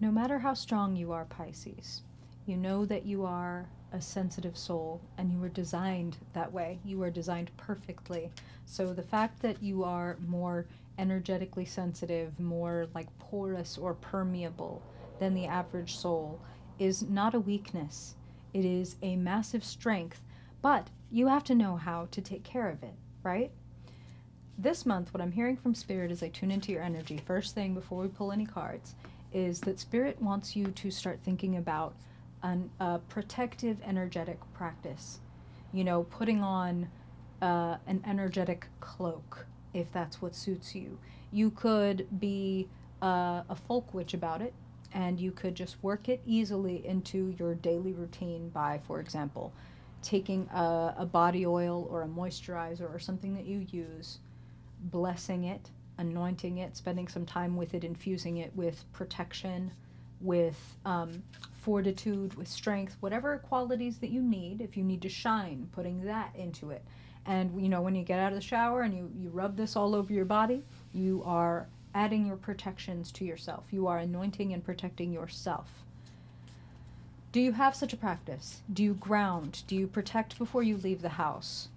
No matter how strong you are, Pisces, you know that you are a sensitive soul and you were designed that way. You were designed perfectly. So the fact that you are more energetically sensitive, more like porous or permeable than the average soul is not a weakness. It is a massive strength, but you have to know how to take care of it, right? This month, what I'm hearing from Spirit as I tune into your energy, first thing before we pull any cards, is that Spirit wants you to start thinking about a protective energetic practice. You know, putting on an energetic cloak, if that's what suits you. You could be a folk witch about it, and you could just work it easily into your daily routine by, for example, taking a body oil or a moisturizer or something that you use, blessing it, anointing it, spending some time with it, infusing it with protection, with fortitude, with strength, whatever qualities that you need. If you need to shine, putting that into it. And, you know, when you get out of the shower and you rub this all over your body, you are adding your protections to yourself. You are anointing and protecting yourself. Do you have such a practice? Do you ground? Do you protect before you leave the house?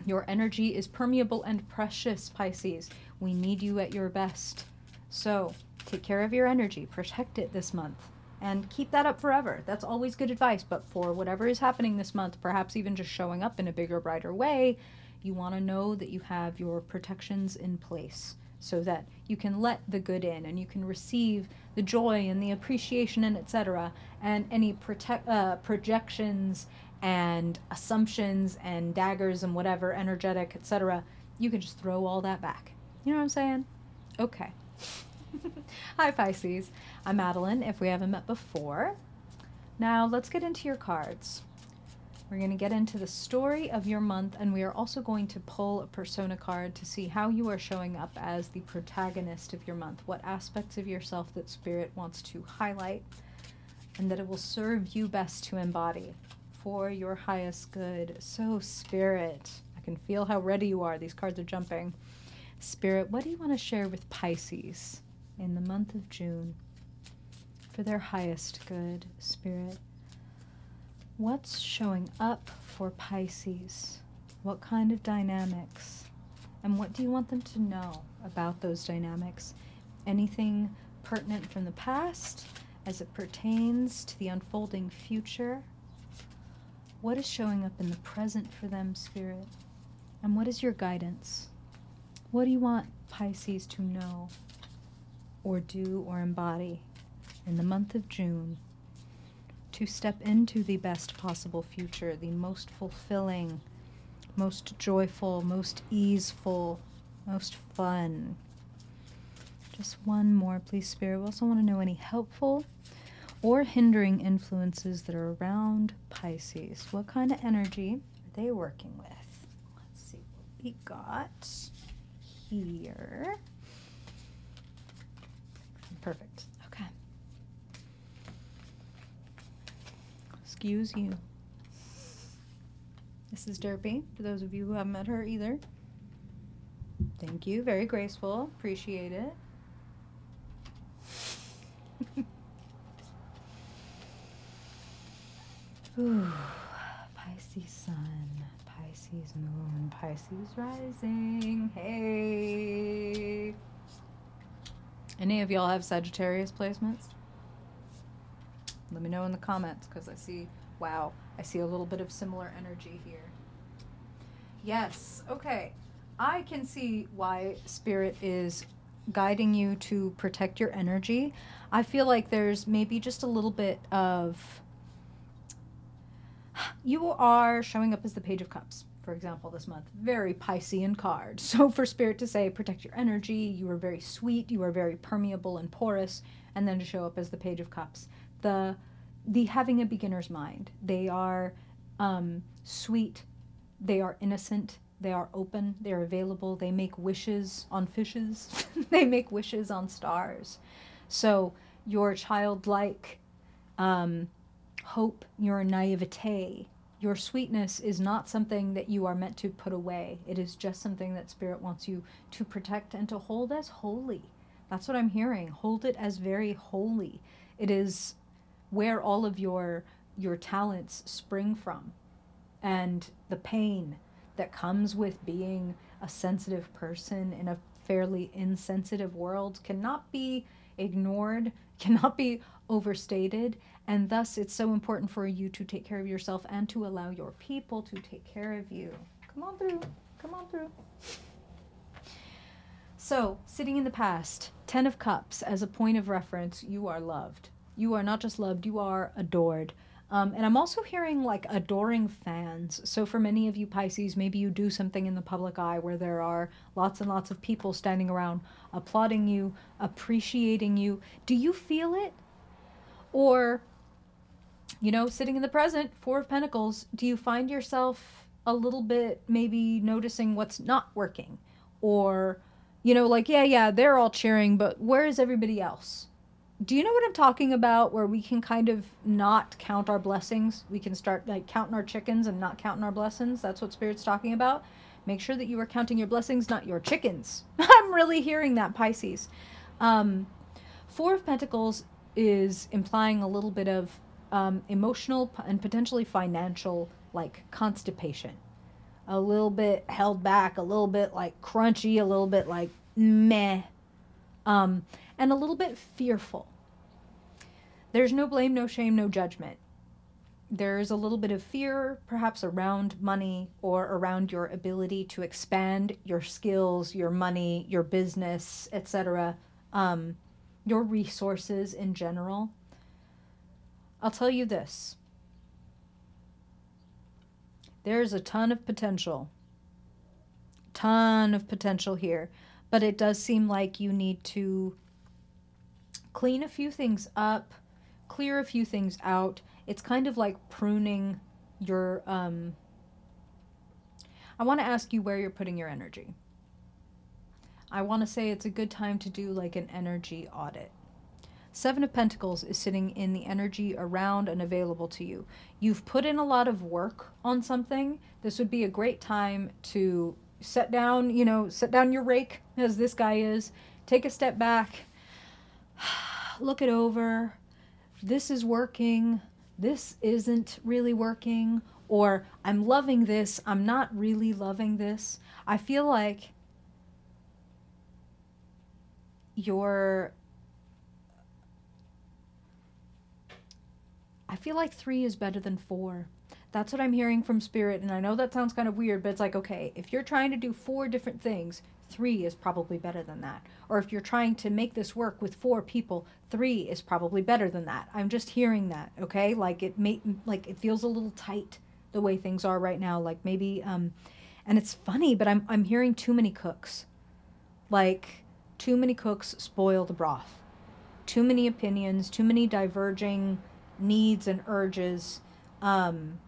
Your energy is permeable and precious, Pisces. We need you at your best. So take care of your energy. Protect it this month. And keep that up forever. That's always good advice. But for whatever is happening this month, perhaps even just showing up in a bigger, brighter way, you want to know that you have your protections in place so that you can let the good in and you can receive the joy and the appreciation and etc. And any projections and assumptions and daggers and whatever, energetic, etc., you can just throw all that back. You know what I'm saying? Okay. Hi, Pisces. I'm Madeline, if we haven't met before. Now, let's get into your cards. We're going to get into the story of your month, and we are also going to pull a persona card to see how you are showing up as the protagonist of your month, what aspects of yourself that Spirit wants to highlight, and that it will serve you best to embody for your highest good. So, Spirit, I can feel how ready you are. These cards are jumping. Spirit, what do you want to share with Pisces in the month of June for their highest good, Spirit? What's showing up for Pisces? What kind of dynamics? And what do you want them to know about those dynamics? Anything pertinent from the past as it pertains to the unfolding future? What is showing up in the present for them, Spirit? And what is your guidance? What do you want Pisces to know or do or embody in the month of June to step into the best possible future, the most fulfilling, most joyful, most easeful, most fun? Just one more, please, Spirit. We also want to know any helpful or hindering influences that are around Pisces. What kind of energy are they working with? Let's see what we got here. Perfect. Okay. Excuse you. This is Derpy, for those of you who haven't met her either. Thank you. Very graceful. Appreciate it. Ooh, Pisces sun, Pisces moon, Pisces rising. Hey. Any of y'all have Sagittarius placements? Let me know in the comments, because I see, wow, I see a little bit of similar energy here. Yes, okay. I can see why Spirit is guiding you to protect your energy. I feel like there's maybe just a little bit of... You are showing up as the Page of Cups, for example, this month. Very Piscean card. So for Spirit to say, protect your energy, you are very sweet, you are very permeable and porous, and then to show up as the Page of Cups. The having a beginner's mind. They are sweet, they are innocent, they are open, they are available, they make wishes on fishes, they make wishes on stars. So your childlike hope, your naivete, your sweetness is not something that you are meant to put away. It is just something that Spirit wants you to protect and to hold as holy. That's what I'm hearing. Hold it as very holy. It is where all of your talents spring from, and the pain that comes with being a sensitive person in a fairly insensitive world cannot be ignored, cannot be overstated, and thus it's so important for you to take care of yourself and to allow your people to take care of you. Come on through. Come on through. So, sitting in the past, 10 of Cups as a point of reference, you are loved. You are not just loved, you are adored. And I'm also hearing like adoring fans. So, for many of you Pisces, maybe you do something in the public eye where there are lots and lots of people standing around applauding you, appreciating you. Do you feel it? Or, you know, sitting in the present, Four of Pentacles, do you find yourself a little bit maybe noticing what's not working? Or, you know, like, yeah, they're all cheering, but where is everybody else? Do you know what I'm talking about, where we can kind of not count our blessings? We can start like counting our chickens and not counting our blessings. That's what Spirit's talking about. Make sure that you are counting your blessings, not your chickens. I'm really hearing that, Pisces. Four of Pentacles is implying a little bit of emotional and potentially financial like constipation. A little bit held back, a little bit like crunchy, a little bit like meh, and a little bit fearful. There's no blame, no shame, no judgment. There's a little bit of fear, perhaps around money or around your ability to expand your skills, your money, your business, etc., your resources in general. I'll tell you this. There's a ton of potential here, but it does seem like you need to clean a few things up, clear a few things out. It's kind of like pruning your, I want to ask you where you're putting your energy. I want to say it's a good time to do like an energy audit. Seven of Pentacles is sitting in the energy around and available to you. You've put in a lot of work on something. This would be a great time to set down your rake, as this guy is. Take a step back. Look it over. This is working. This isn't really working. Or I'm loving this. I'm not really loving this. I feel like I feel like 3 is better than 4. That's what I'm hearing from Spirit, and I know that sounds kind of weird, but it's like, okay, if you're trying to do 4 different things, 3 is probably better than that. Or if you're trying to make this work with 4 people, 3 is probably better than that. I'm just hearing that, okay? Like it feels a little tight the way things are right now. Like maybe, and it's funny, but I'm hearing too many cooks. Like too many cooks spoil the broth. Too many opinions, too many diverging needs and urges. And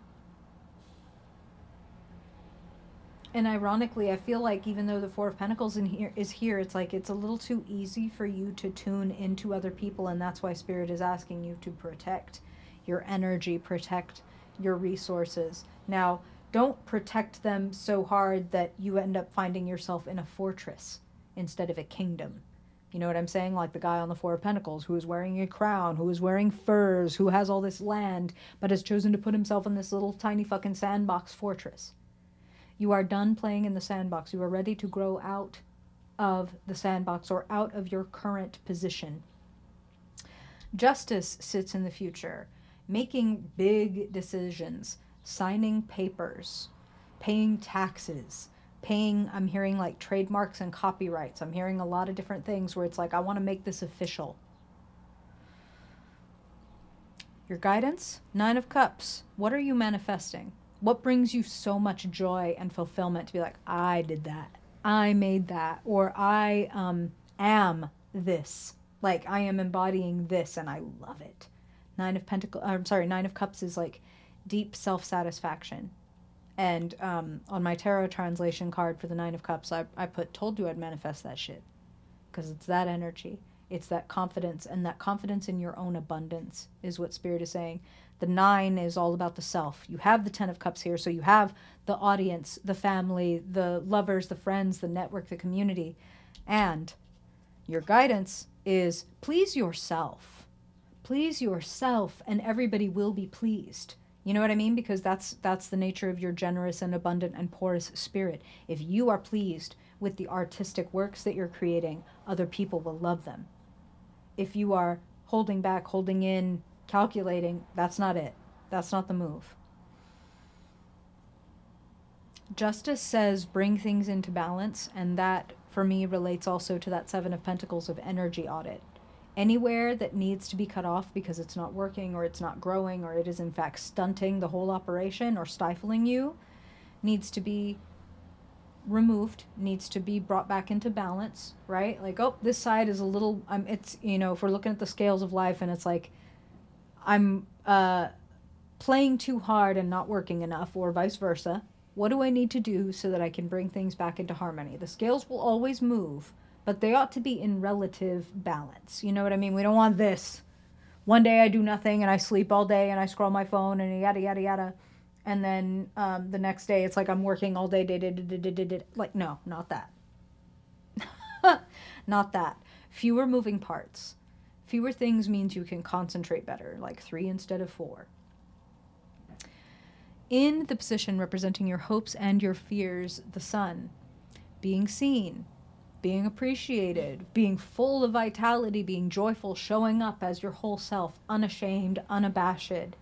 ironically, I feel like even though the Four of Pentacles is here, it's like it's a little too easy for you to tune into other people, and that's why Spirit is asking you to protect your energy, protect your resources. Now, don't protect them so hard that you end up finding yourself in a fortress instead of a kingdom. You know what I'm saying? Like the guy on the Four of Pentacles who is wearing a crown, who is wearing furs, who has all this land, but has chosen to put himself in this little tiny fucking sandbox fortress. You are done playing in the sandbox. You are ready to grow out of the sandbox or out of your current position. Justice sits in the future, making big decisions, signing papers, paying taxes, I'm hearing like trademarks and copyrights. I'm hearing a lot of different things where it's like, I want to make this official. Your guidance, 9 of Cups. What are you manifesting? What brings you so much joy and fulfillment to be like, I did that, I made that, or I am this. Like I am embodying this and I love it. 9 of Cups is like deep self-satisfaction. And on my tarot translation card for the 9 of Cups, I put, told you I'd manifest that shit. Because it's that energy. It's that confidence, and that confidence in your own abundance is what Spirit is saying. The 9 is all about the self. You have the 10 of Cups here, so you have the audience, the family, the lovers, the friends, the network, the community. And Your guidance is please yourself. Please yourself, and everybody will be pleased. You know what I mean? Because that's the nature of your generous and abundant and porous spirit. If you are pleased with the artistic works that you're creating, other people will love them. If you are holding back, holding in, calculating, that's not it. That's not the move. Justice says bring things into balance, and that for me relates also to that Seven of Pentacles of energy audit. Anywhere that needs to be cut off because it's not working or it's not growing or it is in fact stunting the whole operation or stifling you needs to be removed, needs to be brought back into balance, right? Like, oh, this side is a little, it's, you know, if we're looking at the scales of life and it's like, I'm playing too hard and not working enough, or vice versa. What do I need to do so that I can bring things back into harmony? The scales will always move, but they ought to be in relative balance. You know what I mean? We don't want this. One day I do nothing and I sleep all day and I scroll my phone and yada, yada, yada. And then the next day it's like I'm working all day. Like, no, not that. Not that. Fewer moving parts. Fewer things means you can concentrate better, like 3 instead of 4. In the position representing your hopes and your fears, the sun, being seen, being appreciated, being full of vitality, being joyful, showing up as your whole self, unashamed, unabashed.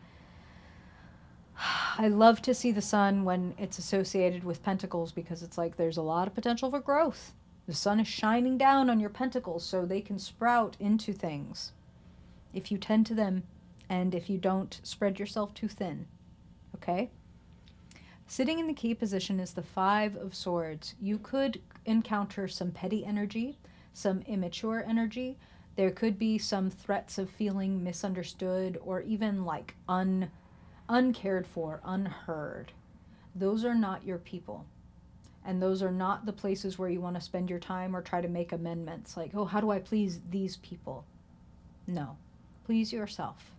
I love to see the sun when it's associated with pentacles because it's like there's a lot of potential for growth. The sun is shining down on your pentacles so they can sprout into things if you tend to them and if you don't spread yourself too thin. Okay? Sitting in the key position is the 5 of Swords. You could encounter some petty energy, some immature energy. There could be some threats of feeling misunderstood or even like uncared for, unheard. Those are not your people. And those are not the places where you want to spend your time or try to make amendments. Like, oh, how do I please these people? No. Please yourself.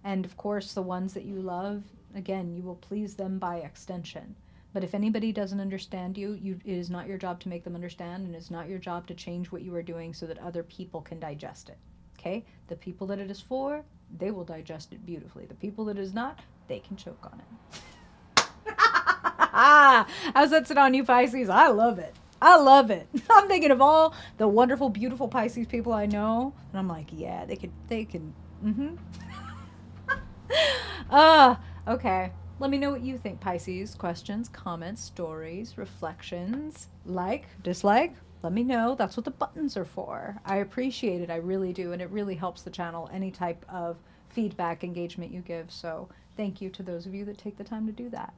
And of course, the ones that you love, again, you will please them by extension. But if anybody doesn't understand you, it is not your job to make them understand, and it's not your job to change what you are doing so that other people can digest it. Okay? The people that it is for, they will digest it beautifully. The people that it is not, they can choke on it. How's that sit on you, Pisces? I love it. I love it. I'm thinking of all the wonderful, beautiful Pisces people I know, and I'm like, yeah, they can. Okay. Let me know what you think, Pisces. Questions, comments, stories, reflections, like, dislike. Let me know. That's what the buttons are for. I appreciate it. I really do. And it really helps the channel, any type of feedback, engagement you give. So thank you to those of you that take the time to do that.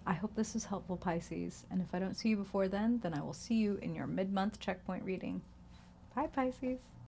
I hope this is helpful, Pisces. And if I don't see you before then I will see you in your mid-month checkpoint reading. Bye, Pisces.